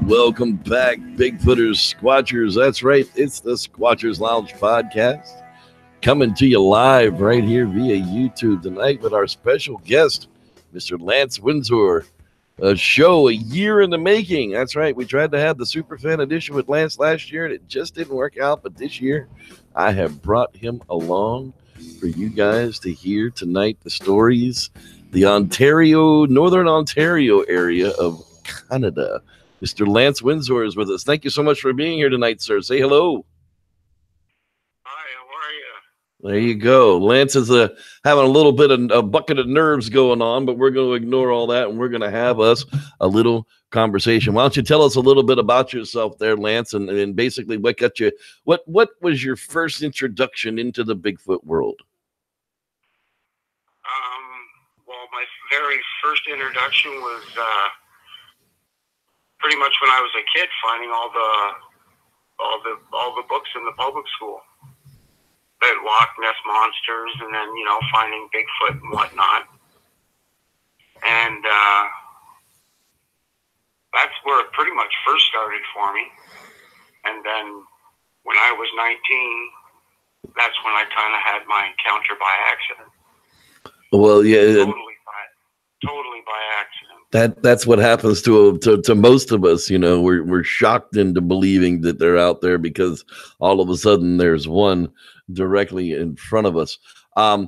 Welcome back, Bigfooters, Squatchers. That's right, it's the Squatchers Lounge podcast, coming to you live right here via YouTube tonight with our special guest, Mr. Lance Winsor. A show a year in the making. That's right, we tried to have the Superfan edition with Lance last year, and it just didn't work out. But this year, I have brought him along for you guys to hear tonight the stories, the Northern Ontario area of Canada. Mr. Lance Winsor is with us. Thank you so much for being here tonight, sir. Say hello. Hi, how are you? There you go. Lance is having a little bit of a bucket of nerves going on, but we're going to ignore all that, and we're going to have us a little conversation. Why don't you tell us a little bit about yourself there, Lance, and basically what got you, what was your first introduction into the Bigfoot world? Well, my very first introduction was pretty much when I was a kid, finding all the books in the public school about Loch Ness monsters, and then finding Bigfoot and whatnot, and that's where it pretty much first started for me. And then when I was 19, that's when I kind of had my encounter by accident. Well, yeah, totally by accident. That's what happens to most of us. We're shocked into believing that they're out there because all of a sudden there's one directly in front of us. I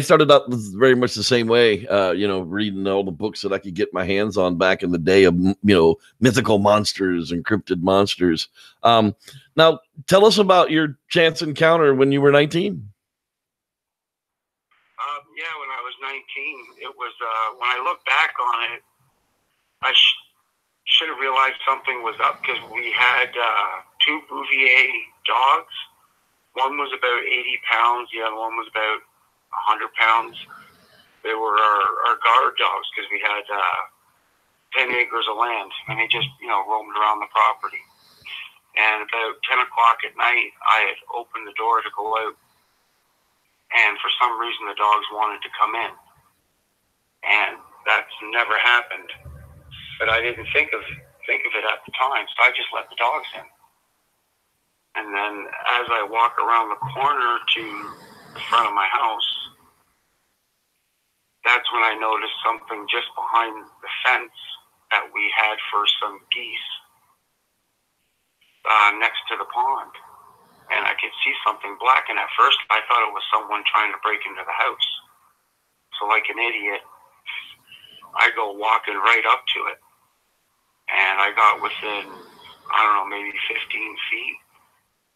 started out very much the same way, reading all the books that I could get my hands on back in the day of, mythical monsters and cryptid monsters. Now, tell us about your chance encounter when you were 19. Yeah, when I was 19, it was, when I look back on it, I should have realized something was up, because we had two Bouvier dogs. One was about 80 pounds, the other one was about 100 pounds. They were our guard dogs, because we had 10 acres of land, and they just, roamed around the property. And about 10 o'clock at night, I had opened the door to go out, and for some reason the dogs wanted to come in. And that's never happened. But I didn't think of it at the time, so I just let the dogs in. And then as I walk around the corner to the front of my house, that's when I noticed something just behind the fence that we had for some geese next to the pond. And I could see something black, and at first I thought it was someone trying to break into the house. So like an idiot, I go walking right up to it, and I got within, I don't know, maybe 15 feet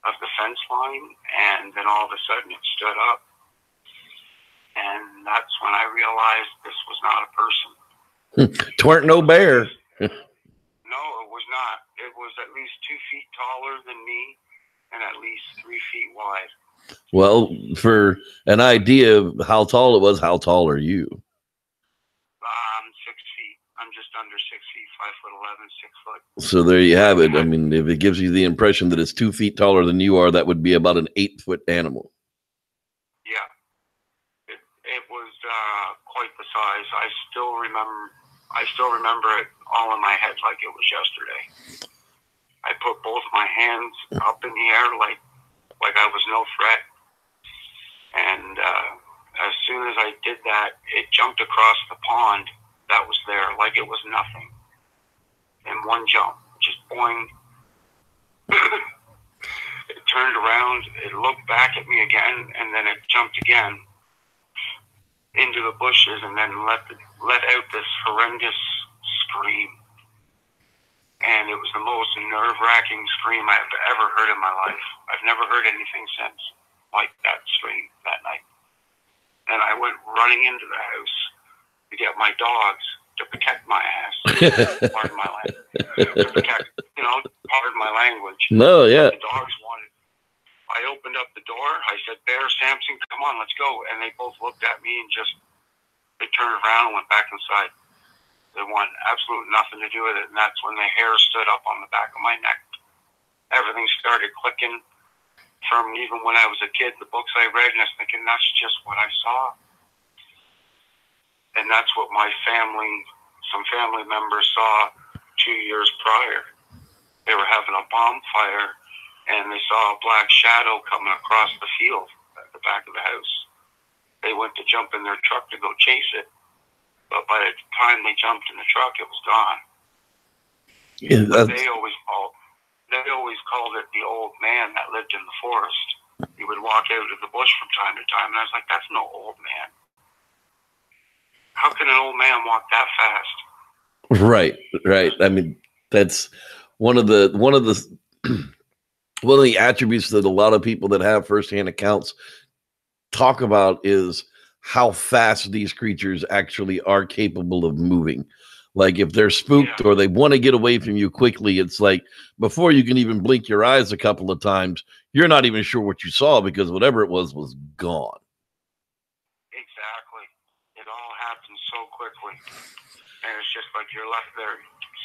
of the fence line, and then all of a sudden it stood up. And that's when I realized this was not a person. Twarn't no bear. No, it was not. It was at least 2 feet taller than me, and at least 3 feet wide. Well, for an idea of how tall it was, how tall are you? 6 feet. I'm just under 6 feet, 5'11", 6 foot. So there you have it. I mean, if it gives you the impression that it's 2 feet taller than you are, that would be about an 8-foot animal. Yeah, it was quite the size. I still remember it all in my head like it was yesterday. I put both my hands up in the air like I was no threat. And as soon as I did that, it jumped across the pond that was there like it was nothing. In one jump, just boing. It turned around, it looked back at me again, and then it jumped again into the bushes, and then let out this horrendous scream. And it was the most nerve-wracking scream I've ever heard in my life. I've never heard anything since like that scream that night. And I went running into the house to get my dogs to protect my ass. Pardon my language. Pardon my language. No, yeah. The dogs wanted. I opened up the door. I said, "Bear, Samson, come on, let's go." And they both looked at me and they turned around and went back inside. They want absolutely nothing to do with it, and that's when the hair stood up on the back of my neck. Everything started clicking from even when I was a kid, the books I read, and I was thinking, that's just what I saw. And that's what my family, some family members saw 2 2 years prior. They were having a bonfire, and they saw a black shadow coming across the field at the back of the house. They went to jump in their truck to go chase it, but by the time they jumped in the truck, it was gone. Yeah, but they always called it the old man that lived in the forest. He would walk out of the bush from time to time, and I was like, that's no old man. How can an old man walk that fast? Right. I mean, that's one of the attributes that a lot of people that have firsthand accounts talk about is how fast these creatures actually are capable of moving. Like if they're spooked or they want to get away from you quickly, it's like before you can even blink your eyes a couple of times, you're not even sure what you saw because whatever it was gone. Exactly. It all happens so quickly. And it's just like you're left there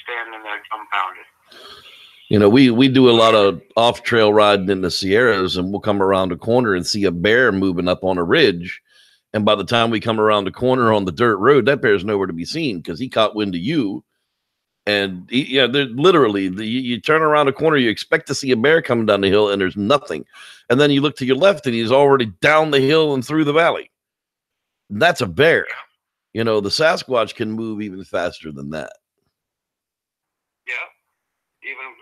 standing there dumbfounded. You know, we do a lot of off-trail riding in the Sierras, and we'll come around a corner and see a bear moving up on a ridge. And by the time we come around the corner on the dirt road, that bear's nowhere to be seen because he caught wind of you. And they're literally, you turn around a corner, you expect to see a bear coming down the hill, and there's nothing. And then you look to your left, and he's already down the hill and through the valley. That's a bear. You know, the Sasquatch can move even faster than that. Yeah. Even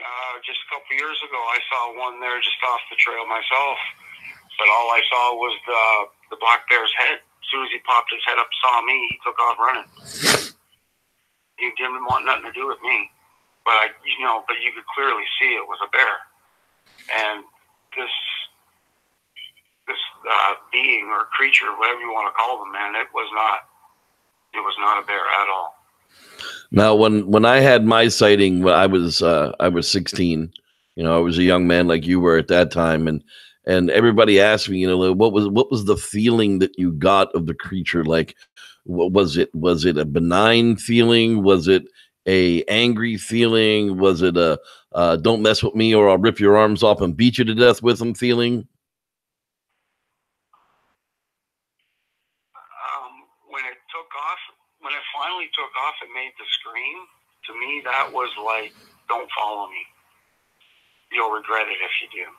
just a couple years ago, I saw one there just off the trail myself. But all I saw was the black bear's head. As soon as he popped his head up, saw me, he took off running. He didn't want nothing to do with me. But but you could clearly see it was a bear. And this being or creature, whatever you want to call them, man, it was not a bear at all. Now, when I had my sighting, I was 16. You know, I was a young man like you were at that time, and everybody asked me, you know, what was the feeling that you got of the creature? Like, what was it? Was it a benign feeling? Was it a angry feeling? Was it a don't mess with me or I'll rip your arms off and beat you to death with them feeling? When it finally took off, it made the scream. To me, that was like, don't follow me. You'll regret it if you do.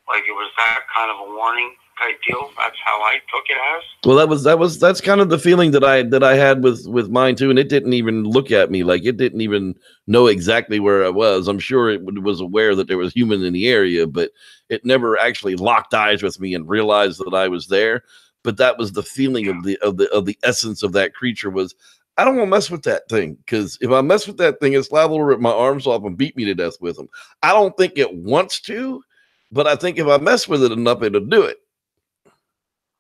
Like it was that kind of a warning type deal. That's how I took it as. Well, that's kind of the feeling that I had with mine too. And it didn't even look at me. Like it didn't even know exactly where I was. I'm sure it was aware that there was human in the area, but it never actually locked eyes with me and realized that I was there. But that was the feeling of the essence of that creature was, I don't want to mess with that thing, because if I mess with that thing, it's liable to rip my arms off and beat me to death with them. I don't think it wants to, but I think if I mess with it enough, it'll do it.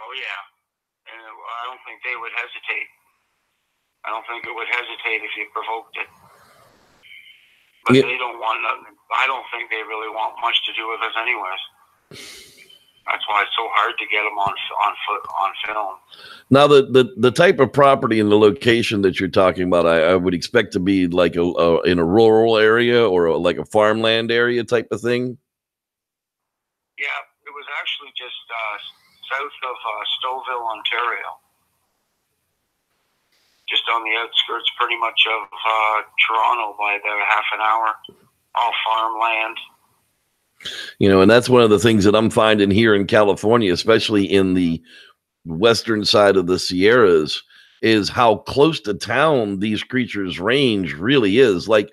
Oh yeah, and I don't think they would hesitate. I don't think it would hesitate if you provoked it. But they don't want nothing. I don't think they really want much to do with us anyways. That's why it's so hard to get them on film. Now, the type of property and the location that you're talking about, I would expect to be like in a rural area or like a farmland area type of thing. Yeah, it was actually just south of Stouffville, Ontario. Just on the outskirts pretty much of Toronto by about half an hour. All farmland. You know, and that's one of the things that I'm finding here in California, especially in the western side of the Sierras, is how close to town these creatures' range really is. Like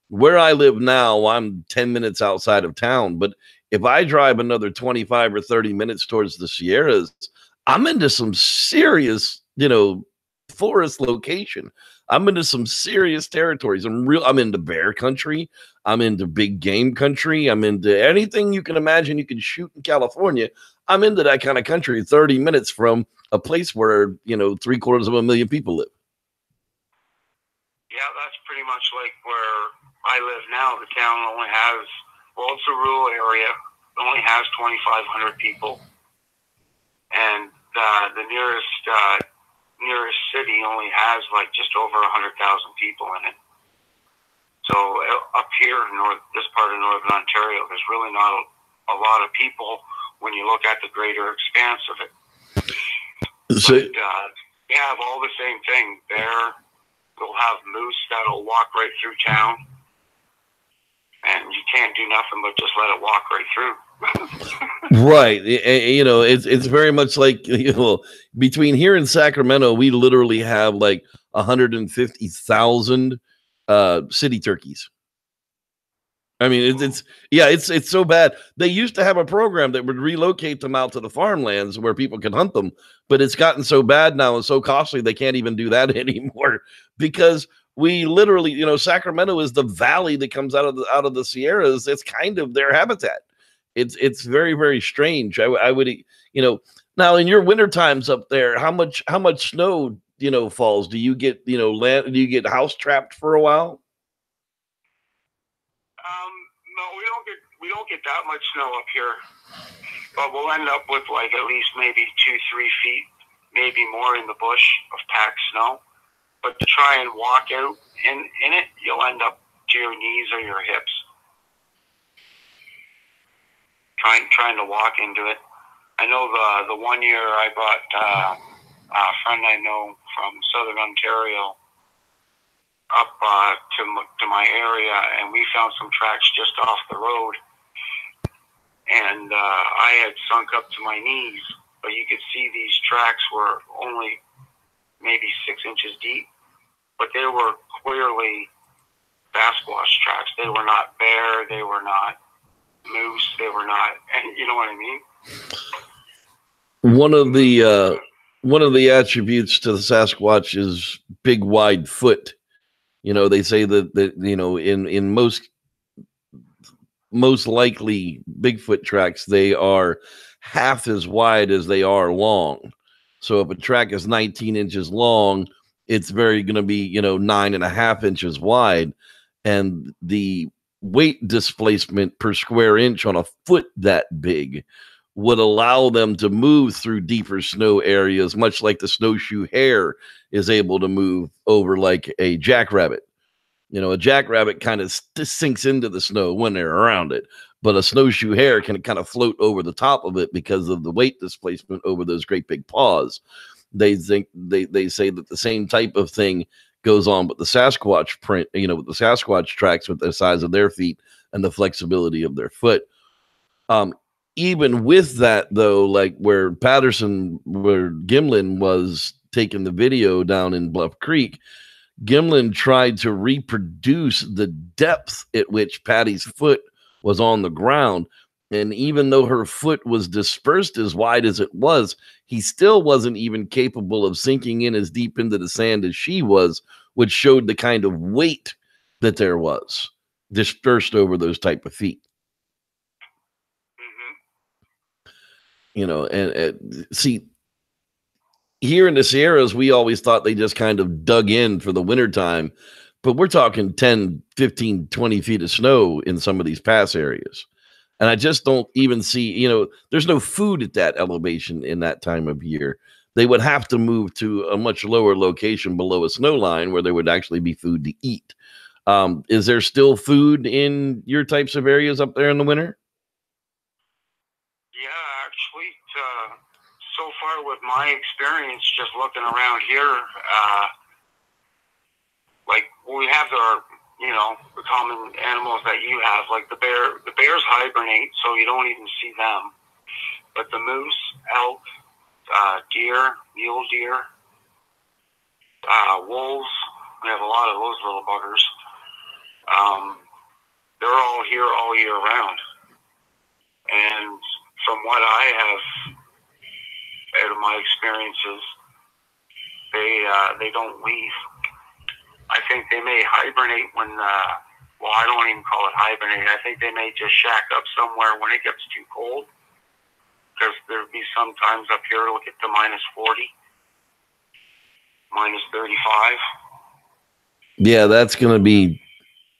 where I live now, I'm 10 minutes outside of town, but if I drive another 25 or 30 minutes towards the Sierras, I'm into some serious, forest location. I'm into some serious territories. I'm into bear country. I'm into big game country. I'm into anything you can imagine you can shoot in California. I'm into that kind of country 30 minutes from a place where, 750,000 people live. Yeah, that's pretty much like where I live now. The town only has, it's a rural area. It only has 2,500 people. And the nearest city only has like just over 100,000 people in it. So up here in this part of Northern Ontario, there's really not a lot of people when you look at the greater expanse of it. So, but, they have all the same thing. They'll have moose that'll walk right through town. and you can't do nothing but just let it walk right through. Right. You know, it's very much like, you know, between here and Sacramento, we literally have like 150,000 city turkeys. I mean, it's so bad. They used to have a program that would relocate them out to the farmlands where people could hunt them, but it's gotten so bad now and so costly they can't even do that anymore, because we literally, you know, Sacramento is the valley that comes out of the Sierras. It's kind of their habitat. It's very, very strange. I would, you know, now in your winter times up there, how much snow, you know, falls? Do you get, you know, land? Do you get house trapped for a while? No, we don't get that much snow up here, but we'll end up with like at least maybe 2-3 feet, maybe more in the bush of packed snow. But to try and walk out in it, you'll end up to your knees or your hips. Trying to walk into it. I know the one year I brought a friend I know from Southern Ontario up to my area, and we found some tracks just off the road, and I had sunk up to my knees, but you could see these tracks were only maybe 6 inches deep, but they were clearly Sasquatch tracks. They were not bear, they were not moose, they were not, and you know what I mean? One of the attributes to the Sasquatch is big, wide foot. You know, they say that you know, in most likely Bigfoot tracks, they are half as wide as they are long. So if a track is 19 inches long, it's very going to be, you know, 9.5 inches wide, and the weight displacement per square inch on a foot that big would allow them to move through deeper snow areas, much like the snowshoe hare is able to move over like a jackrabbit. You know, a jackrabbit kind of sinks into the snow when they're around it, but a snowshoe hare can kind of float over the top of it because of the weight displacement over those great big paws. They say that the same type of thing goes on with the Sasquatch print, you know, with the Sasquatch tracks, with the size of their feet and the flexibility of their foot. Even with that, though, like where Gimlin was taking the video down in Bluff Creek, Gimlin tried to reproduce the depth at which Patty's foot was on the ground. And even though her foot was dispersed as wide as it was, he still wasn't even capable of sinking in as deep into the sand as she was, which showed the kind of weight that there was dispersed over those type of feet. You know, and see, here in the Sierras, we always thought they just kind of dug in for the wintertime, but we're talking 10, 15, 20 feet of snow in some of these pass areas. And I just don't even see, you know, there's no food at that elevation in that time of year. They would have to move to a much lower location below a snow line where there would actually be food to eat. Is there still food in your types of areas up there in the winter? Yeah, actually, so far with my experience, just looking around here, like we have our, you know, the common animals that you have, like the bears hibernate, so you don't even see them. But the moose, elk, deer, mule deer, wolves, we have a lot of those little buggers. They're all here all year round. And from what I have out of my experiences, they don't leave. I think they may hibernate when, well, I don't even call it hibernate. I think they may just shack up somewhere when it gets too cold. Because there'll be some times up here, it'll get to -40, -35. Yeah, that's going to be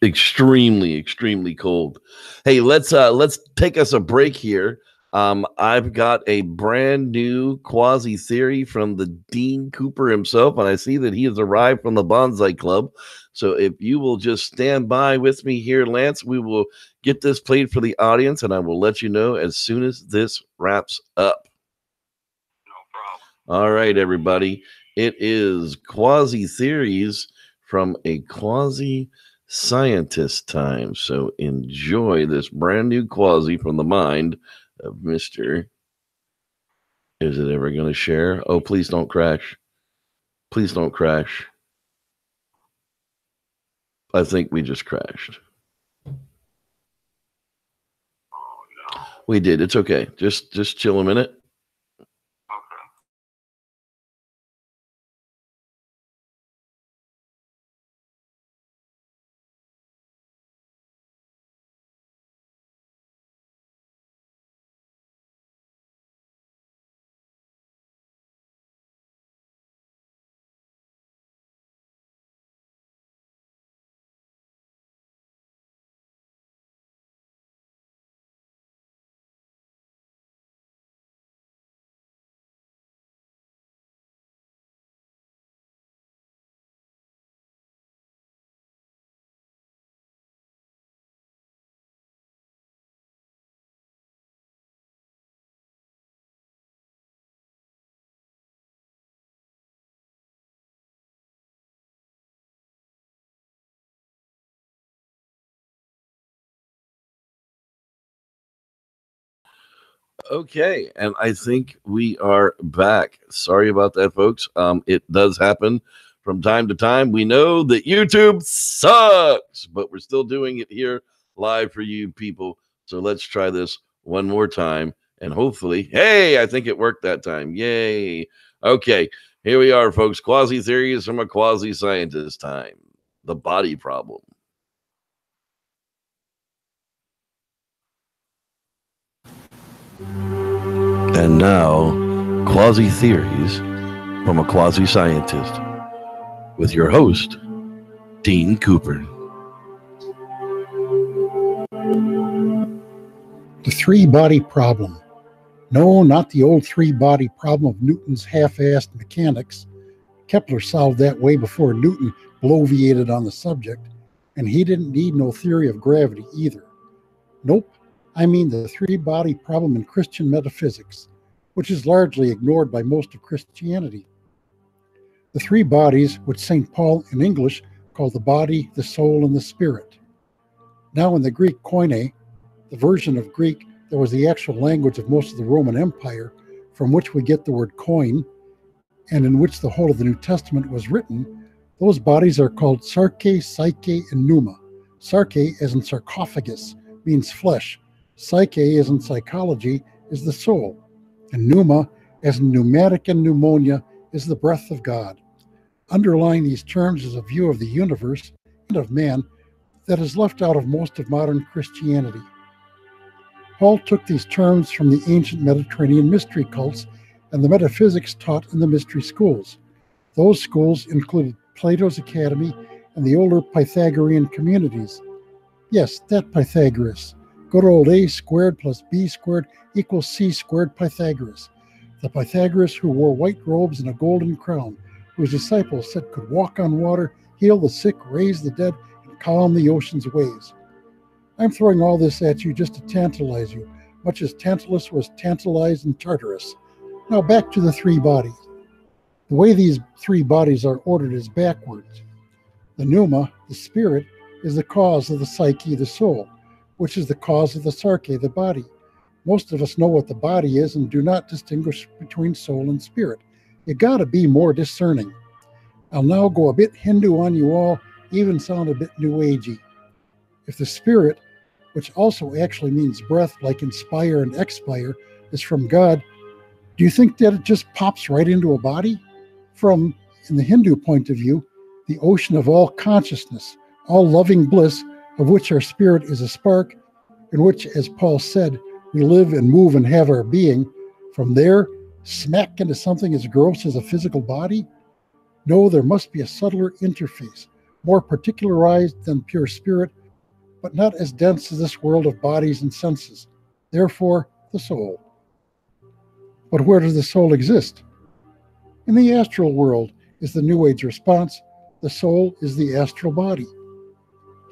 extremely, extremely cold. Hey, let's take us a break here. I've got a brand new Quasi Theory from the Dean Cooper himself, and I see that he has arrived from the Bonsai Club. So if you will just stand by with me here, Lance, we will get this played for the audience, and I will let you know as soon as this wraps up. No problem. All right, everybody. It is Quasi Theories from a Quasi Scientist time. So enjoy this brand new Quasi from the mind of Mr. Is it ever going to share? Oh, please don't crash. Please don't crash. I think we just crashed. We did. It's okay. Just chill a minute. Okay, and I think we are back. Sorry about that, folks. It does happen from time to time. We know that YouTube sucks, but we're still doing it here live for you people. So let's try this one more time, and hopefully, hey, I think it worked that time. Yay. Okay, here we are, folks. Quasi Theory is from a quasi scientist time. The body problem. And now, Quasi Theories from a Quasi Scientist with your host, Dean Cooper. The three-body problem. No, not the old three-body problem of Newton's half-assed mechanics. Kepler solved that way before Newton bloviated on the subject, and he didn't need no theory of gravity either. Nope, I mean the three-body problem in Christian metaphysics, which is largely ignored by most of Christianity. The three bodies, which St. Paul in English called the body, the soul, and the spirit. Now in the Greek koine, the version of Greek that was the actual language of most of the Roman Empire, from which we get the word coin, and in which the whole of the New Testament was written, those bodies are called sarke, psyche, and pneuma. Sarke, as in sarcophagus, means flesh. Psyche, as in psychology, is the soul. And pneuma, as in pneumatic and pneumonia, is the breath of God. Underlying these terms is a view of the universe and of man that is left out of most of modern Christianity. Paul took these terms from the ancient Mediterranean mystery cults and the metaphysics taught in the mystery schools. Those schools included Plato's Academy and the older Pythagorean communities. Yes, that Pythagoras. Good old a squared plus b squared equals c squared Pythagoras. The Pythagoras who wore white robes and a golden crown, whose disciples said could walk on water, heal the sick, raise the dead, and calm the ocean's waves. I'm throwing all this at you just to tantalize you, much as Tantalus was tantalized in Tartarus. Now back to the three bodies. The way these three bodies are ordered is backwards. The pneuma, the spirit, is the cause of the psyche, the soul, which is the cause of the sarke, the body. Most of us know what the body is and do not distinguish between soul and spirit. You gotta be more discerning. I'll now go a bit Hindu on you all, even sound a bit New Agey. If the spirit, which also actually means breath like inspire and expire, is from God, do you think that it just pops right into a body? From, in the Hindu point of view, the ocean of all consciousness, all loving bliss, of which our spirit is a spark, in which, as Paul said, we live and move and have our being, from there, smack into something as gross as a physical body? No, there must be a subtler interface, more particularized than pure spirit, but not as dense as this world of bodies and senses. Therefore, the soul. But where does the soul exist? In the astral world is the New Age response. The soul is the astral body.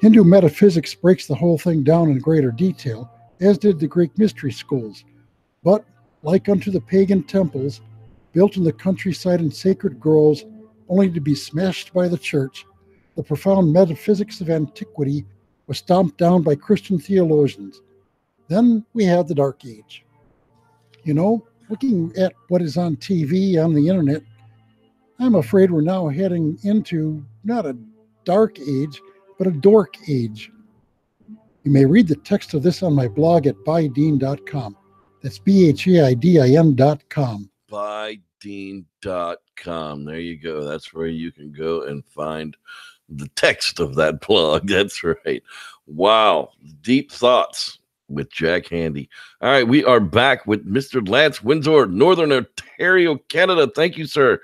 Hindu metaphysics breaks the whole thing down in greater detail, as did the Greek mystery schools. But, like unto the pagan temples, built in the countryside in sacred groves, only to be smashed by the church, the profound metaphysics of antiquity was stomped down by Christian theologians. Then we had the Dark Age. You know, looking at what is on TV, on the internet, I'm afraid we're now heading into not a dark age, but a dork age. You may read the text of this on my blog at bydean.com. That's BHAIDIN.com. Bydean.com. There you go. That's where you can go and find the text of that blog. That's right. Wow. Deep thoughts with Jack Handy. All right. We are back with Mr. Lance Winsor, Northern Ontario, Canada. Thank you, sir.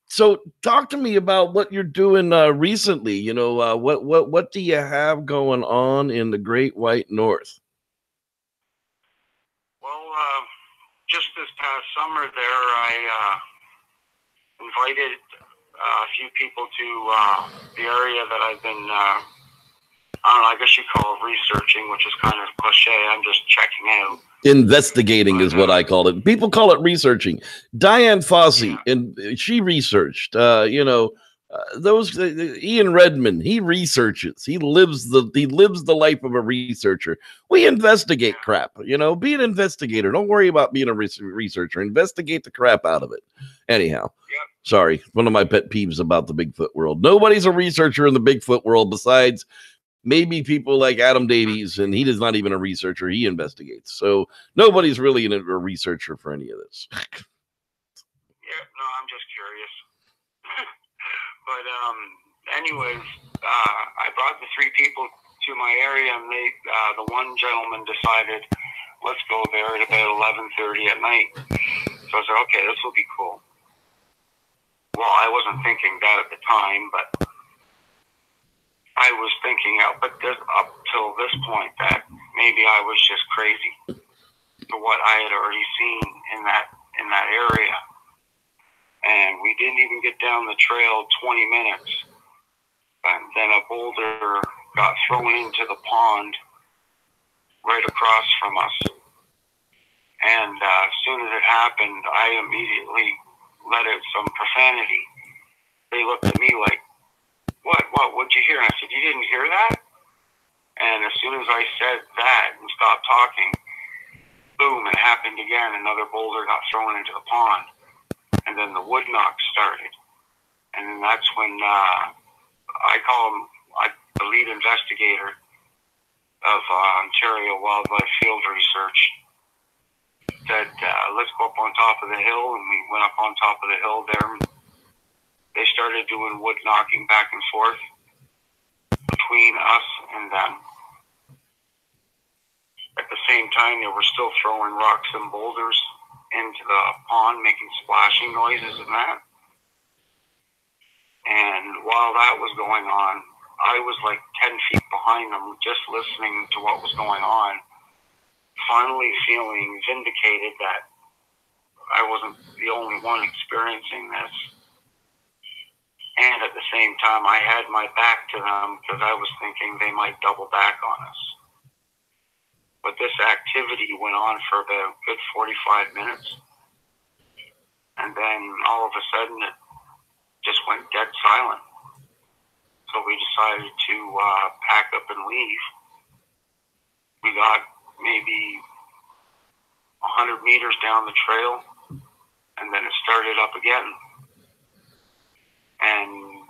So talk to me about what you're doing recently. You know, what do you have going on in the Great White North? Well, just this past summer there, I invited a few people to the area that I've been, I don't know, I guess you call it researching, which is kind of cliche. I'm just checking out. Investigating is what I call it. People call it researching. Diane Fossey, and she researched. Those Ian Redmond, he researches. He lives the life of a researcher. We investigate crap. You know, be an investigator. Don't worry about being a researcher. Investigate the crap out of it. Anyhow, sorry, one of my pet peeves about the Bigfoot world. Nobody's a researcher in the Bigfoot world besides maybe people like Adam Davies, and he is not even a researcher. He investigates. So nobody's really a researcher for any of this. Yeah, no, I'm just curious. But anyways, I brought the three people to my area, and they, the one gentleman decided, let's go there at about 11:30 at night. So I said, okay, this will be cool. Well, I wasn't thinking that at the time, but I was thinking up till this point that maybe I was just crazy for what I had already seen in that area. And we didn't even get down the trail 20 minutes. And then a boulder got thrown into the pond right across from us. And as soon as it happened, I immediately let out some profanity. They looked at me like, what'd you hear? And I said, you didn't hear that? And as soon as I said that and stopped talking, boom, it happened again. Another boulder got thrown into the pond. And then the wood knock started. And then that's when I call him the lead investigator of Ontario Wildlife Field Research. Said, let's go up on top of the hill. And we went up on top of the hill there. They started doing wood knocking back and forth between us and them. At the same time, they were still throwing rocks and boulders into the pond, making splashing noises and that. And while that was going on, I was like 10 feet behind them, just listening to what was going on, finally feeling vindicated that I wasn't the only one experiencing this. And at the same time, I had my back to them because I was thinking they might double back on us. But this activity went on for about a good 45 minutes. And then all of a sudden, it just went dead silent. So we decided to pack up and leave. We got maybe 100 meters down the trail, and then it started up again. And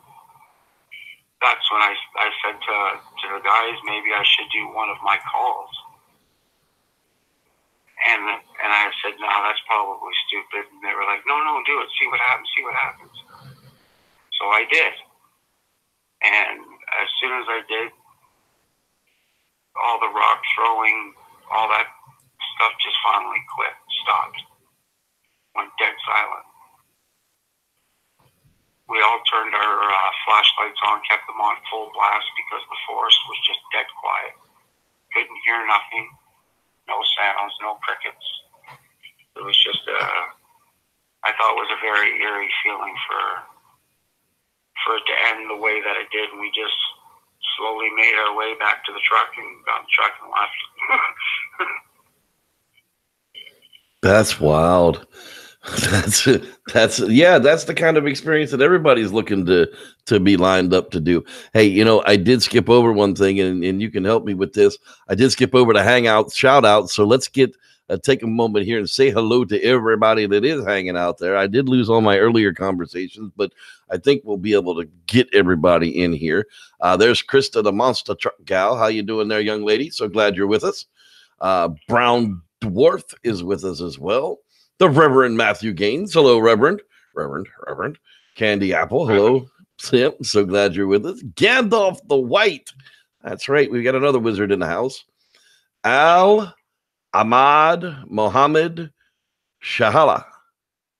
that's when I said to the guys, maybe I should do one of my calls. And I said, no, that's probably stupid. And they were like, no, do it. See what happens. So I did. And as soon as I did, all the rock throwing, all that stuff just finally quit, stopped, went dead silent. We all turned our flashlights on, kept them on full blast because the forest was just dead quiet. Couldn't hear nothing, no sounds, no crickets. It was just, I thought it was a very eerie feeling for it to end the way that it did. And we just slowly made our way back to the truck and got in the truck and left. That's wild. That's the kind of experience that everybody's looking to be lined up to do. Hey, I did skip over one thing, and you can help me with this. I did skip over the hangout shout out, so let's take a moment here and say hello to everybody that is hanging out there. I did lose all my earlier conversations, but I think we'll be able to get everybody in here. There's Krista, the monster truck gal. How you doing there, young lady? So glad you're with us. Brown Dwarf is with us as well. The Reverend Matthew Gaines. Hello, Reverend. Candy Apple. Hello. Sam. So glad you're with us. Gandalf the White. That's right. We got another wizard in the house. Al Ahmad Mohammed Shahala.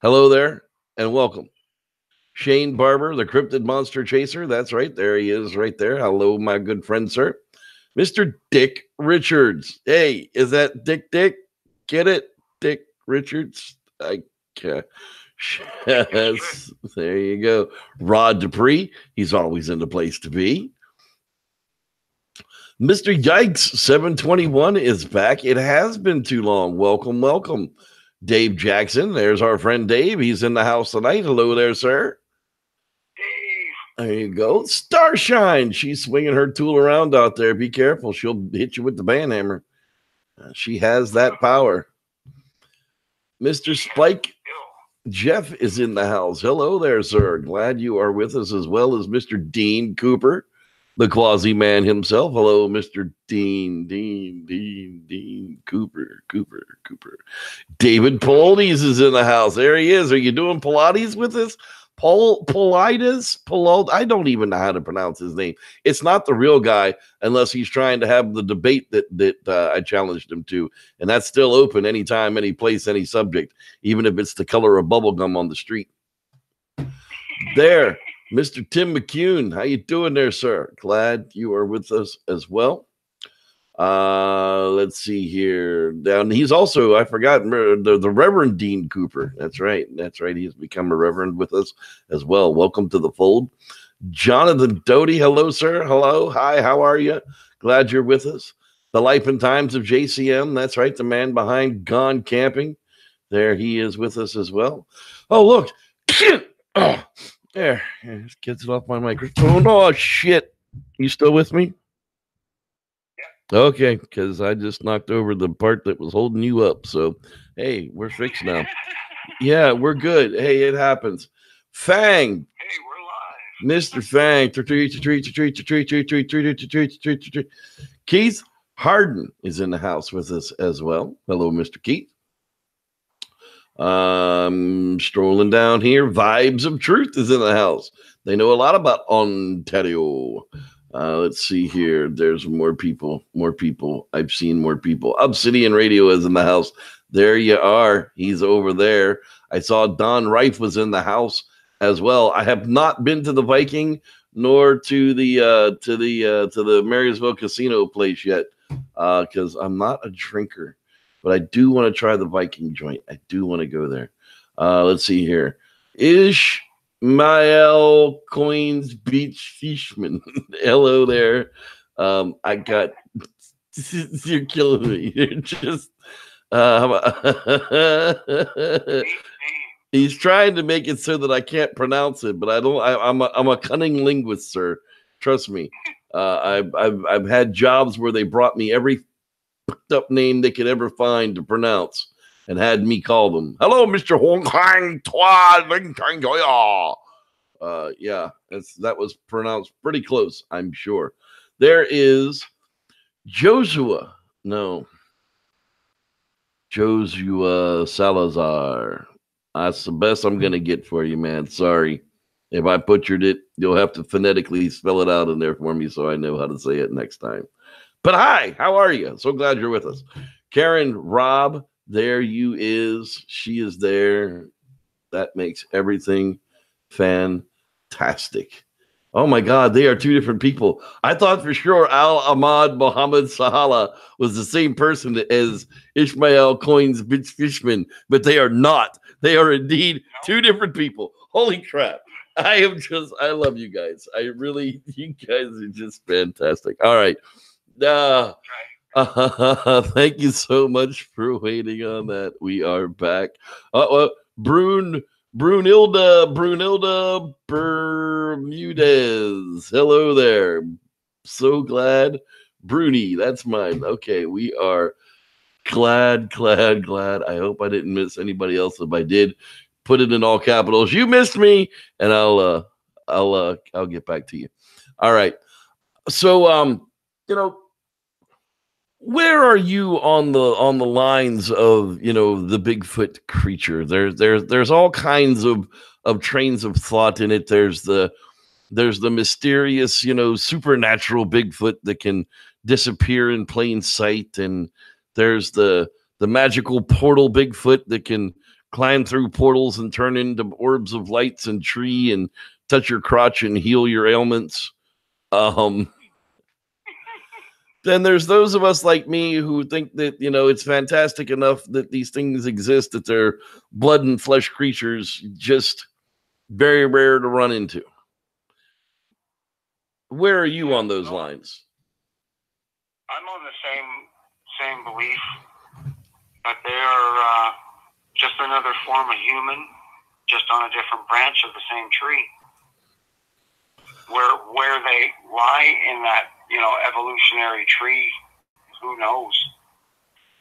Hello there and welcome. Shane Barber, the Cryptid Monster Chaser. That's right. There he is right there. Hello, my good friend, sir. Mr. Dick Richards. Hey, is that Dick? Get it? Dick Richards. Yes, there you go. Rod Dupree, he's always in the place to be. Mr. Yikes 721 is back. It has been too long. Welcome. Dave Jackson, there's our friend Dave. He's in the house tonight. Hello there, sir. Dave. There you go. Starshine, she's swinging her tool around out there. Be careful. She'll hit you with the band hammer. She has that power. Mr. Spike Jeff is in the house. Hello there, sir. Glad you are with us, as well as Mr. Dean Cooper, the Quasi man himself. Hello, Mr. Dean Cooper. David Pilates is in the house. There he is. Are you doing Pilates with us? Pilates? I don't even know how to pronounce his name. It's not the real guy unless he's trying to have the debate that I challenged him to. And that's still open anytime, any place, any subject, even if it's the color of bubblegum on the street. There, Mr. Tim McCune. How you doing there, sir? Glad you are with us as well. Let's see here. Down, he's also, I forgot, the Reverend Dean Cooper. That's right. He's become a reverend with us as well. Welcome to the fold. Jonathan Doty. Hello, sir. Hello. Hi. How are you? Glad you're with us. The Life and Times of JCM. That's right. The man behind Gone Camping. There he is with us as well. Oh, look. Oh, there. Gets it off my microphone. Oh, shit. You still with me? Okay, because I just knocked over the part that was holding you up. So, hey, we're fixed now. Yeah, we're good. Hey, it happens. Fang. Hey, we're live. Mr. Fang. Keith Harden is in the house with us as well. Hello, Mr. Keith. Strolling down here. Vibes of Truth is in the house. They know a lot about Ontario. Let's see here. There's more people. I've seen more people. Obsidian Radio is in the house. There you are. He's over there. I saw Don Reif was in the house as well. I have not been to the Viking nor to the Marysville Casino place yet because I'm not a drinker, but I do want to try the Viking joint. I do want to go there. Let's see here. Mael Coins Beach Fishman. Hello there. I got you're killing me. You're just he's trying to make it so that I can't pronounce it, but I'm a cunning linguist, sir. Trust me. I've had jobs where they brought me every fucked up name they could ever find to pronounce and had me call them. Hello, Mr. Hong Kong Twa Ling Tang Yoya. Yeah, that was pronounced pretty close, I'm sure. There is Joshua Salazar. That's the best I'm gonna get for you, man. Sorry. If I butchered it, you'll have to phonetically spell it out in there for me so I know how to say it next time. But hi, how are you? So glad you're with us. Karen Robb, there you is. She is there. That makes everything fantastic. Oh my God, they are two different people. I thought for sure Al Ahmad Mohammed Sahala was the same person as Ishmael Coins Fishman, but they are not. They are indeed two different people. Holy crap. I love you guys. You guys are just fantastic. All right. Thank you so much for waiting on that. We are back. Brunilda Bermudez. Hello there. So glad. Bruni, that's mine. Okay, we are glad. I hope I didn't miss anybody else. If I did, put it in all capitals. You missed me, and I'll get back to you. All right. So where are you on the lines of the Bigfoot creature? There's all kinds of trains of thought in it. There's the mysterious supernatural Bigfoot that can disappear in plain sight, and there's the magical portal Bigfoot that can climb through portals and turn into orbs of lights and tree and touch your crotch and heal your ailments. Then there's those of us like me who think that, it's fantastic enough that these things exist, that they're blood and flesh creatures, just very rare to run into. Where are you on those lines? I'm on the same belief that they are just another form of human, just on a different branch of the same tree. Where they lie in that evolutionary tree, who knows?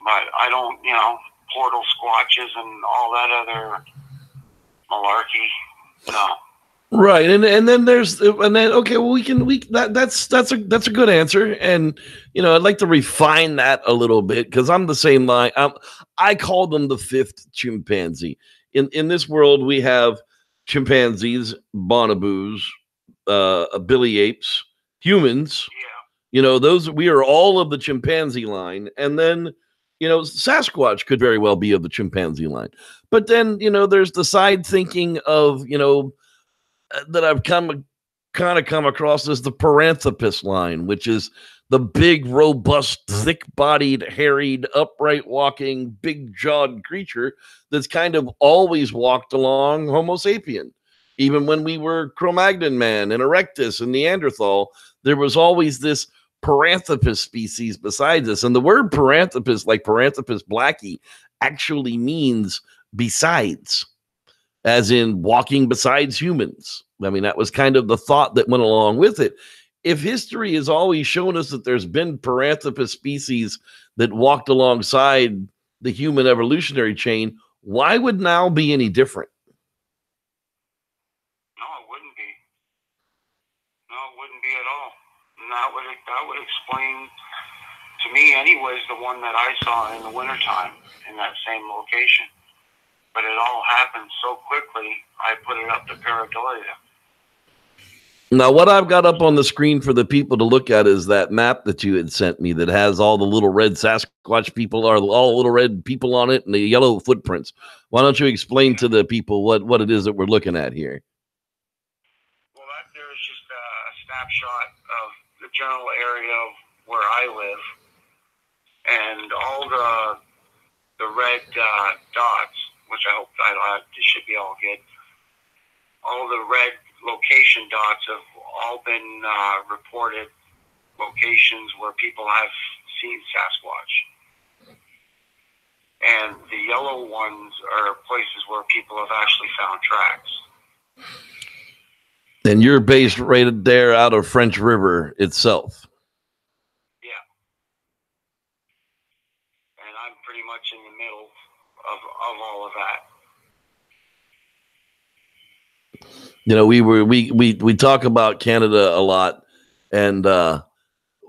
But I don't, portal squatches and all that other malarkey. No. Right, and then okay, well that's a good answer, and I'd like to refine that a little bit, because I'm the same line. I call them the fifth chimpanzee. In this world, we have chimpanzees, bonobos, billy apes, humans. Yeah. Those, we are all of the chimpanzee line, and then Sasquatch could very well be of the chimpanzee line. But then there's the side thinking of that I've come across as the Paranthropus line, which is the big, robust, thick-bodied, harried, upright walking, big-jawed creature that's kind of always walked along Homo sapien. Even when we were Cro-Magnon man and Erectus and Neanderthal, there was always this Paranthropus species besides us. And the word Paranthropus, like Paranthropus blackie, actually means besides, as in walking besides humans. I mean, that was kind of the thought that went along with it. If history has always shown us that there's been Paranthropus species that walked alongside the human evolutionary chain, why would now be any different? No, it wouldn't be. No, it wouldn't be at all. And that would explain, to me anyways, the one that I saw in the wintertime in that same location. But it all happened so quickly, I put it up to pareidolia. Now, what I've got up on the screen for the people to look at is that map that you had sent me that has all the little red Sasquatch people, or all the little red people on it, and the yellow footprints. Why don't you explain to the people what it is that we're looking at here? Well, there is just a snapshot of the general area of where I live, and all the red dots, which I hope this should be all good. All the red location dots have all been reported locations where people have seen Sasquatch. And the yellow ones are places where people have actually found tracks. And you're based right there out of French River itself. Yeah. And I'm pretty much in the middle of all of that. We talk about Canada a lot, and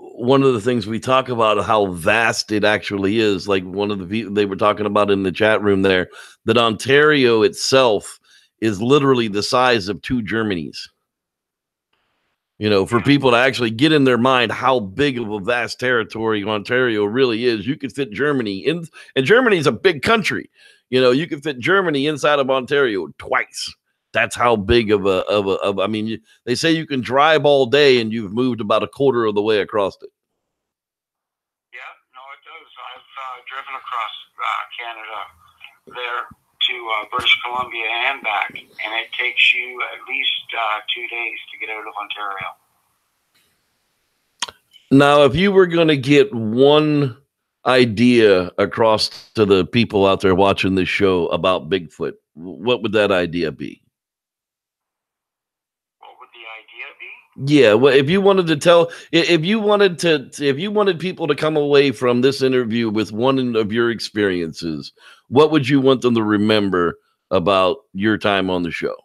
one of the things we talk about how vast it actually is. Like one of the people they were talking about in the chat room there, that Ontario itself is literally the size of 2 Germanys. For people to actually get in their mind how big of a vast territory Ontario really is, you could fit Germany in, and Germany is a big country. You could fit Germany inside of Ontario twice. That's how big of I mean, they say you can drive all day and you've moved about a quarter of the way across it. Yeah, no, it does. I've driven across Canada there to British Columbia and back, and it takes you at least 2 days to get out of Ontario. Now, if you were going to get one idea across to the people out there watching this show about Bigfoot, what would that idea be? What would the idea be? Yeah, well, if you wanted to tell, if you wanted people to come away from this interview with one of your experiences, what would you want them to remember about your time on the show?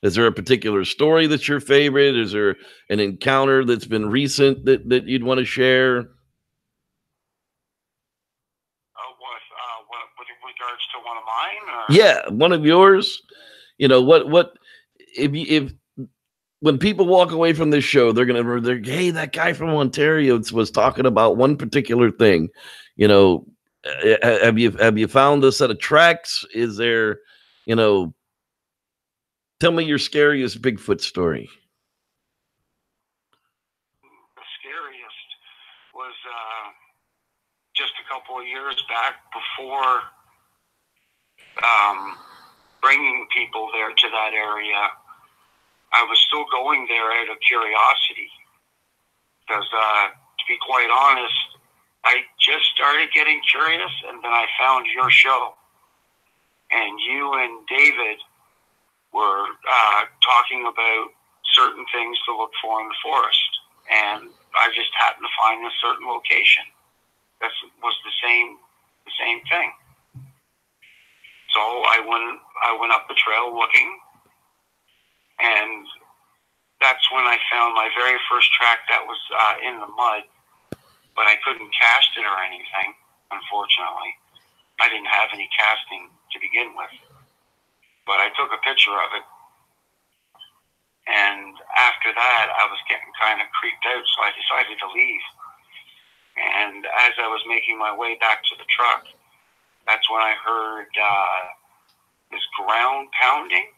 Is there a particular story that's your favorite? Is there an encounter that's been recent that you'd want to share? What with regards to one of mine? Or? Yeah, one of yours. You know, what if when people walk away from this show, they're hey, that guy from Ontario was talking about one particular thing. You know, have you found a set of tracks? Is there, you know, tell me your scariest Bigfoot story. The scariest was just a couple of years back before bringing people there to that area. I was still going there out of curiosity because, to be quite honest, I just started getting curious, and then I found your show, and you and David were talking about certain things to look for in the forest, and I just happened to find a certain location that was the same thing. So I went up the trail looking, and that's when I found my very first track that was in the mud, but I couldn't cast it or anything, unfortunately. I didn't have any casting to begin with, but I took a picture of it, and after that, I was getting kind of creeped out, so I decided to leave. And as I was making my way back to the truck, that's when I heard this ground pounding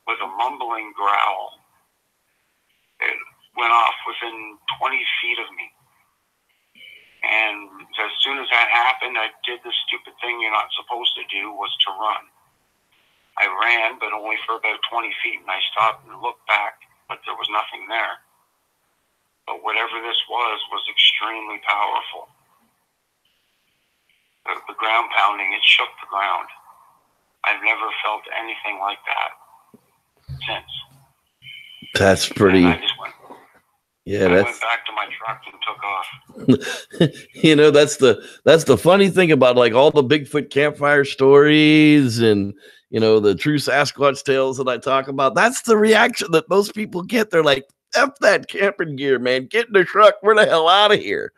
with a mumbling growl. It went off within 20 feet of me. And as soon as that happened, I did the stupid thing you're not supposed to do, was to run. I ran, but only for about 20 feet, and I stopped and looked back, but there was nothing there. But whatever this was extremely powerful. The ground pounding, it shook the ground. I've never felt anything like that since. That's pretty. And I just went. Yeah, I went back to my truck and took off. You know, that's the funny thing about like all the Bigfoot campfire stories and, you know, the true Sasquatch tales that I talk about. That's the reaction that most people get. They're like, "F that camping gear, man! Get in the truck. We're the hell out of here."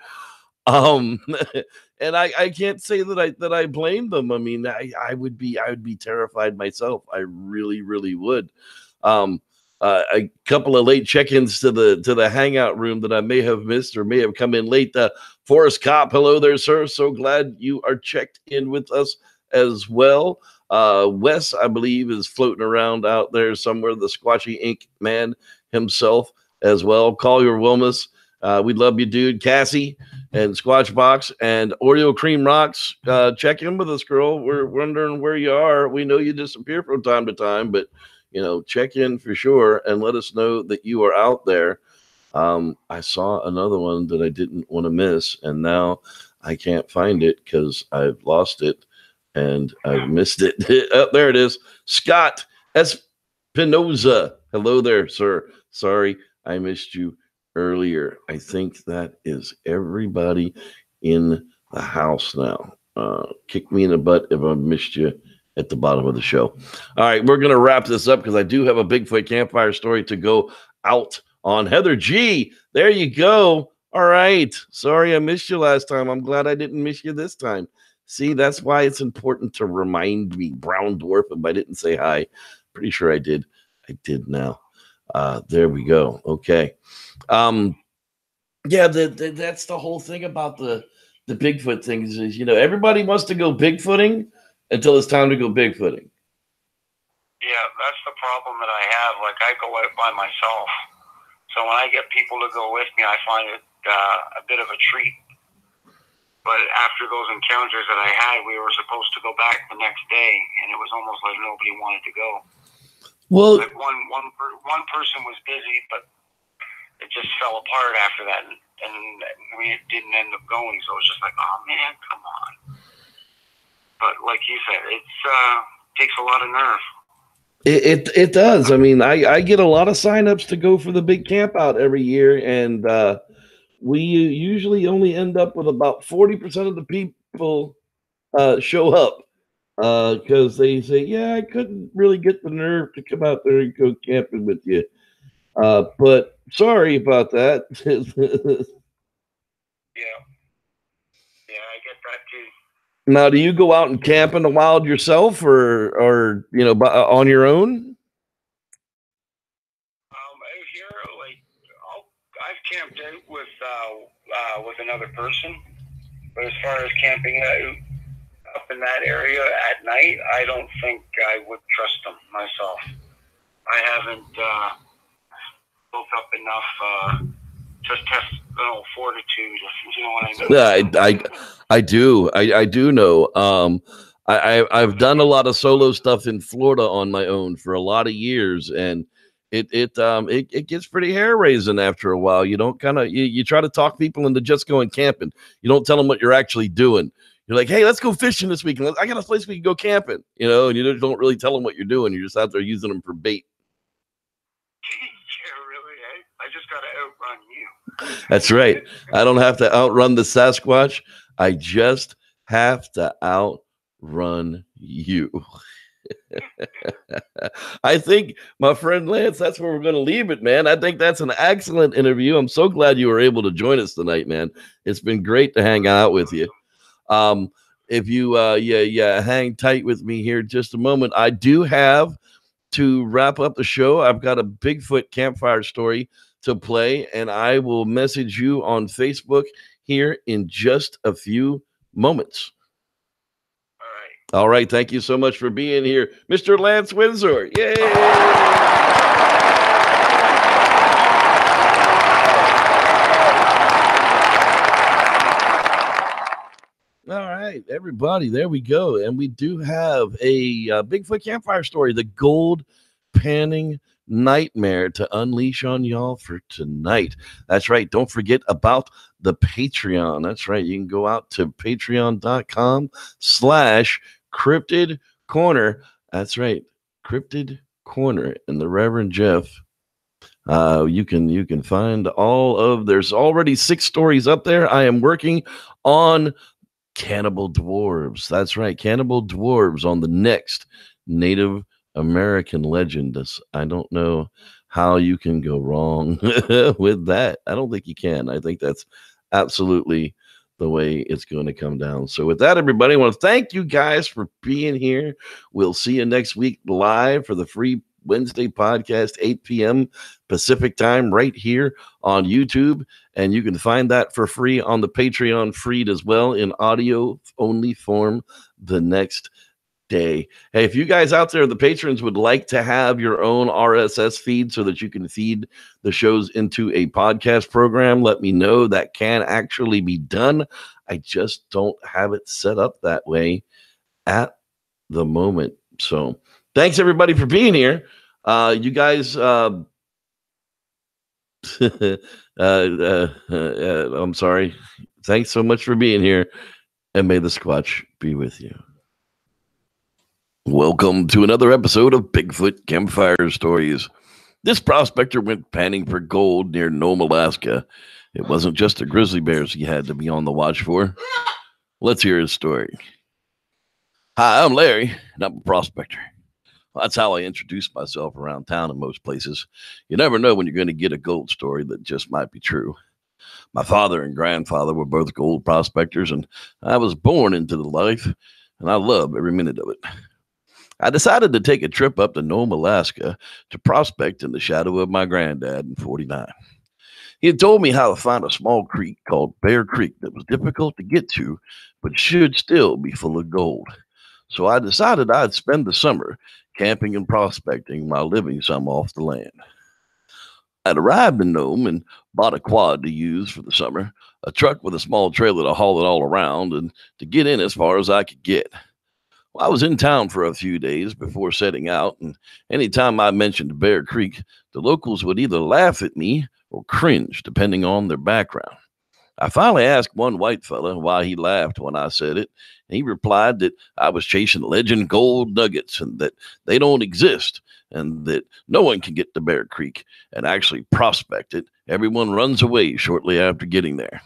And I can't say that I blame them. I mean, I would be terrified myself. I really, really would. A couple of late check-ins to the hangout room that I may have missed or may have come in late. Forrest Cop, hello there, sir. So glad you are checked in with us as well. Wes, I believe, is floating around out there somewhere. The Squatchy Inc. man himself as well. Collier Wilmus, we love you, dude. Cassie and Squatchbox and Oreo Cream Rocks, check in with us, girl. We're wondering where you are. We know you disappear from time to time, but you know, check in for sure and let us know that you are out there. I saw another one that I didn't want to miss, and now I can't find it because I've lost it and I've missed it. Oh, there it is. Scott Espinoza. Hello there, sir. Sorry, I missed you earlier. I think that is everybody in the house now. Kick me in the butt if I missed you at the bottom of the show. All right, we're going to wrap this up because I do have a Bigfoot campfire story to go out on. Heather G, there you go. All right. Sorry I missed you last time. I'm glad I didn't miss you this time. See, that's why it's important to remind me. Brown Dwarf, if I didn't say hi. Pretty sure I did. I did now. There we go. Okay. Yeah, that's the whole thing about the Bigfoot things is, you know, everybody wants to go Bigfooting until it's time to go Bigfooting. Yeah, that's the problem that I have. Like, I go out by myself. So when I get people to go with me, I find it a bit of a treat. But after those encounters that I had, we were supposed to go back the next day, and it was almost like nobody wanted to go. Well, like one person was busy, but it just fell apart after that, and we didn't end up going. So it was just like, oh man, come on. But like you said, takes a lot of nerve. It does. I mean, I get a lot of signups to go for the big camp out every year, and we usually only end up with about 40% of the people show up because they say, "Yeah, I couldn't really get the nerve to come out there and go camping with you." But sorry about that. Yeah, I get that too. Now, do you go out and camp in the wild yourself, or on your own? Out here, like I've camped out with another person, but as far as camping out up in that area at night, I don't think I would trust them myself. I haven't built up enough just test fortitude. You know what I mean? I do. I do know. I've done a lot of solo stuff in Florida on my own for a lot of years, and it gets pretty hair raising after a while. You don't you try to talk people into just going camping. You don't tell them what you're actually doing. You're like, hey, let's go fishing this weekend. I got a place we can go camping, and you don't really tell them what you're doing. You're just out there using them for bait. Yeah, really. I just got to outrun you. That's right. I don't have to outrun the Sasquatch. I just have to outrun you. I think, my friend Lance, that's where we're going to leave it, man. I think that's an excellent interview. I'm so glad you were able to join us tonight, man. It's been great to hang out with you. If you hang tight with me here just a moment, I do have to wrap up the show. I've got a Bigfoot campfire story to play, and I will message you on Facebook here in just a few moments. All right. Thank you so much for being here, Mr. Lance Winsor. Yay! All right, everybody, there we go. And we do have a Bigfoot campfire story, the gold panning nightmare to unleash on y'all for tonight. That's right. Don't forget about the Patreon. That's right. You can go out to patreon.com/cryptid corner. That's right. Cryptid corner. And the Reverend Jeff, you can find there's already 6 stories up there. I am working on cannibal dwarves. That's right. Cannibal dwarves on the next Native American legend. I don't know how you can go wrong with that. I don't think you can. I think that's absolutely the way it's going to come down. So with that, everybody, I want to thank you guys for being here. We'll see you next week live for the free Wednesday podcast, 8 p.m. Pacific time, right here on YouTube. And you can find that for free on the Patreon feed as well in audio only form the next day. Hey, if you guys out there, the patrons, would like to have your own RSS feed so that you can feed the shows into a podcast program, let me know. That can actually be done. I just don't have it set up that way at the moment. So thanks everybody for being here. You guys, I'm sorry. Thanks so much for being here, and may the Squatch be with you. Welcome to another episode of Bigfoot Campfire Stories. This prospector went panning for gold near Nome, Alaska. It wasn't just the grizzly bears he had to be on the watch for. Let's hear his story. Hi, I'm Larry, and I'm a prospector. Well, that's how I introduce myself around town in most places. You never know when you're going to get a gold story that just might be true. My father and grandfather were both gold prospectors, and I was born into the life, and I love every minute of it. I decided to take a trip up to Nome, Alaska to prospect in the shadow of my granddad in 49. He had told me how to find a small creek called Bear Creek that was difficult to get to, but should still be full of gold. So I decided I'd spend the summer camping and prospecting while living some off the land. I'd arrived in Nome and bought a quad to use for the summer, a truck with a small trailer to haul it all around and to get in as far as I could get. Well, I was in town for a few days before setting out, and anytime I mentioned Bear Creek, the locals would either laugh at me or cringe, depending on their background. I finally asked one white fella why he laughed when I said it, and he replied that I was chasing legend gold nuggets and that they don't exist and that no one can get to Bear Creek and actually prospect it. Everyone runs away shortly after getting there.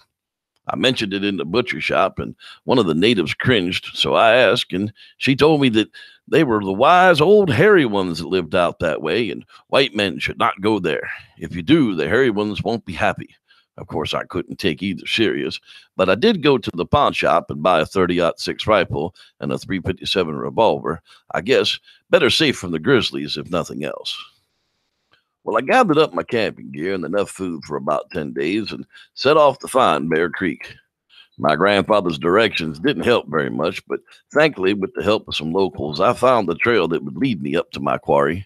I mentioned it in the butcher shop, and one of the natives cringed, so I asked, and she told me that they were the wise old hairy ones that lived out that way, and white men should not go there. If you do, the hairy ones won't be happy. Of course, I couldn't take either serious, but I did go to the pawn shop and buy a 30-06 rifle and a 357 revolver. I guess better safe from the grizzlies, if nothing else. Well, I gathered up my camping gear and enough food for about 10 days and set off to find Bear Creek. My grandfather's directions didn't help very much, but thankfully, with the help of some locals, I found the trail that would lead me up to my quarry.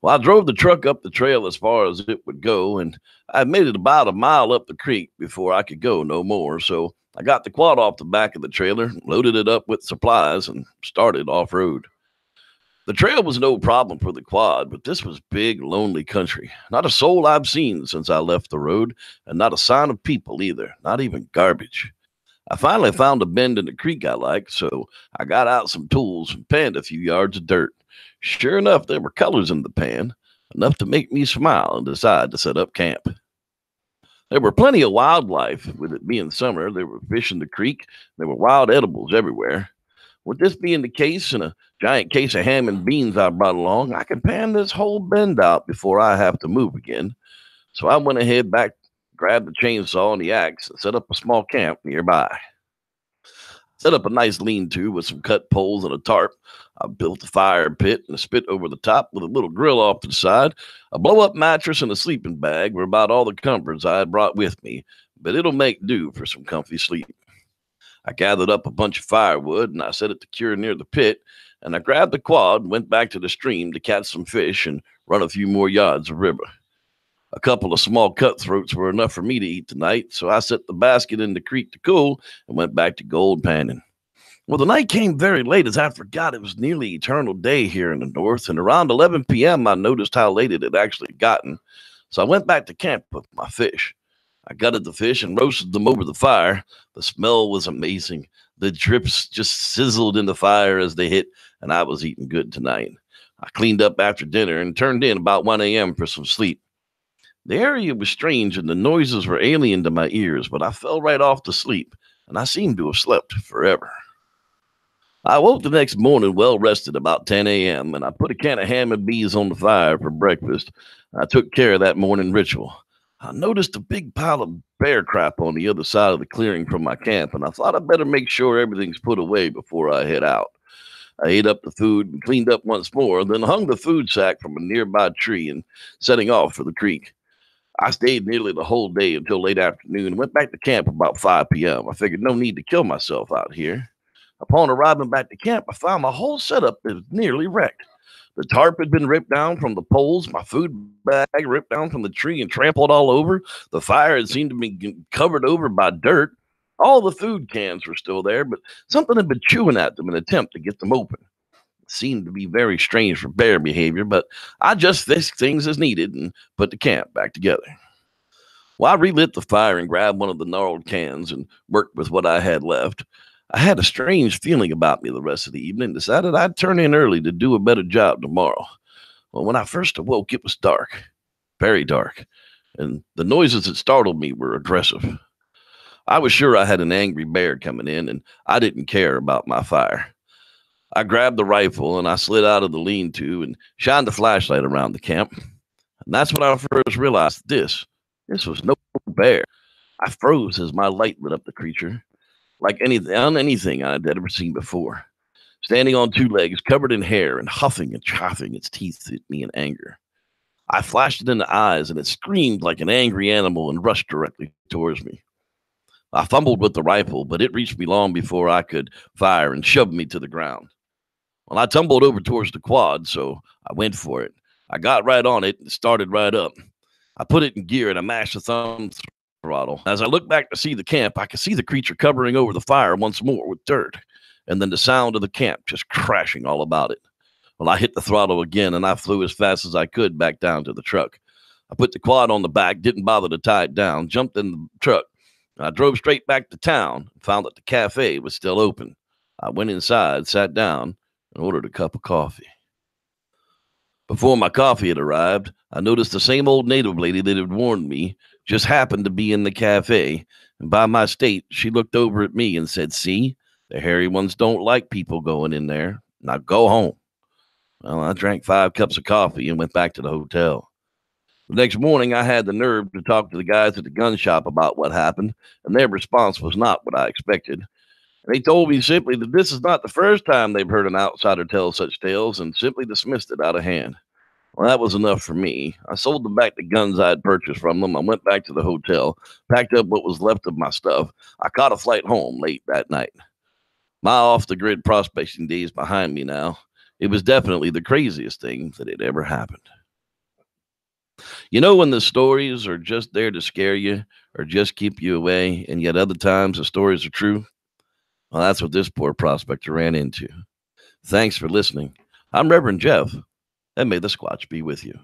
Well, I drove the truck up the trail as far as it would go, and I made it about a mile up the creek before I could go no more, so I got the quad off the back of the trailer, loaded it up with supplies, and started off-road. The trail was no problem for the quad, but this was big, lonely country. Not a soul I've seen since I left the road, and not a sign of people either, not even garbage. I finally found a bend in the creek I liked, so I got out some tools and panned a few yards of dirt. Sure enough, there were colors in the pan, enough to make me smile and decide to set up camp. There were plenty of wildlife. With it being summer, there were fish in the creek. There were wild edibles everywhere. With this being the case and a giant case of ham and beans I brought along, I could pan this whole bend out before I have to move again. So I went ahead back, grabbed the chainsaw and the axe, and set up a small camp nearby. Set up a nice lean-to with some cut poles and a tarp. I built a fire pit and a spit over the top with a little grill off to the side. A blow-up mattress and a sleeping bag were about all the comforts I had brought with me, but it'll make do for some comfy sleep. I gathered up a bunch of firewood and I set it to cure near the pit, and I grabbed the quad and went back to the stream to catch some fish and run a few more yards of river. A couple of small cutthroats were enough for me to eat tonight, so I set the basket in the creek to cool and went back to gold panning. Well, the night came very late as I forgot it was nearly eternal day here in the north, and around 11 p.m. I noticed how late it had actually gotten, so I went back to camp with my fish. I gutted the fish and roasted them over the fire. The smell was amazing. The drips just sizzled in the fire as they hit, and I was eating good tonight. I cleaned up after dinner and turned in about 1 a.m. for some sleep. The area was strange and the noises were alien to my ears, but I fell right off to sleep, and I seemed to have slept forever. I woke the next morning well rested about 10 a.m., and I put a can of ham and beans on the fire for breakfast. I took care of that morning ritual. I noticed a big pile of bear crap on the other side of the clearing from my camp, and I thought I'd better make sure everything's put away before I head out. I ate up the food and cleaned up once more, then hung the food sack from a nearby tree and setting off for the creek. I stayed nearly the whole day until late afternoon and went back to camp about 5 p.m. I figured no need to kill myself out here. Upon arriving back to camp, I found my whole setup was nearly wrecked. The tarp had been ripped down from the poles, my food bag ripped down from the tree and trampled all over. The fire had seemed to be covered over by dirt. All the food cans were still there, but something had been chewing at them in an attempt to get them open. It seemed to be very strange for bear behavior, but I just fixed things as needed and put the camp back together. Well, I relit the fire and grabbed one of the gnarled cans and worked with what I had left. I had a strange feeling about me the rest of the evening and decided I'd turn in early to do a better job tomorrow. Well, when I first awoke, it was dark, very dark, and the noises that startled me were aggressive. I was sure I had an angry bear coming in, and I didn't care about my fire. I grabbed the rifle, and I slid out of the lean-to and shined the flashlight around the camp. And that's when I first realized this was no bear. I froze as my light lit up the creature, like anything I'd ever seen before. Standing on two legs, covered in hair, and huffing and chaffing its teeth at me in anger. I flashed it in the eyes, and it screamed like an angry animal and rushed directly towards me. I fumbled with the rifle, but it reached me long before I could fire and shoved me to the ground. Well, I tumbled over towards the quad, so I went for it. I got right on it and started right up. I put it in gear and I mashed the thumb throttle. As I looked back to see the camp, I could see the creature covering over the fire once more with dirt, and then the sound of the camp just crashing all about it. Well, I hit the throttle again, and I flew as fast as I could back down to the truck. I put the quad on the back, didn't bother to tie it down, jumped in the truck, I drove straight back to town and found that the cafe was still open. I went inside, sat down, and ordered a cup of coffee. Before my coffee had arrived, I noticed the same old native lady that had warned me just happened to be in the cafe, and by my state, she looked over at me and said, "See, the hairy ones don't like people going in there. Now go home." Well, I drank 5 cups of coffee and went back to the hotel. The next morning, I had the nerve to talk to the guys at the gun shop about what happened, and their response was not what I expected. They told me simply that this is not the first time they've heard an outsider tell such tales and simply dismissed it out of hand. Well, that was enough for me. I sold them back the guns I had purchased from them. I went back to the hotel, packed up what was left of my stuff. I caught a flight home late that night. My off-the-grid prospecting days behind me now. It was definitely the craziest thing that had ever happened. You know when the stories are just there to scare you or just keep you away, and yet other times the stories are true? Well, that's what this poor prospector ran into. Thanks for listening. I'm Reverend Jeff, and may the Squatch be with you.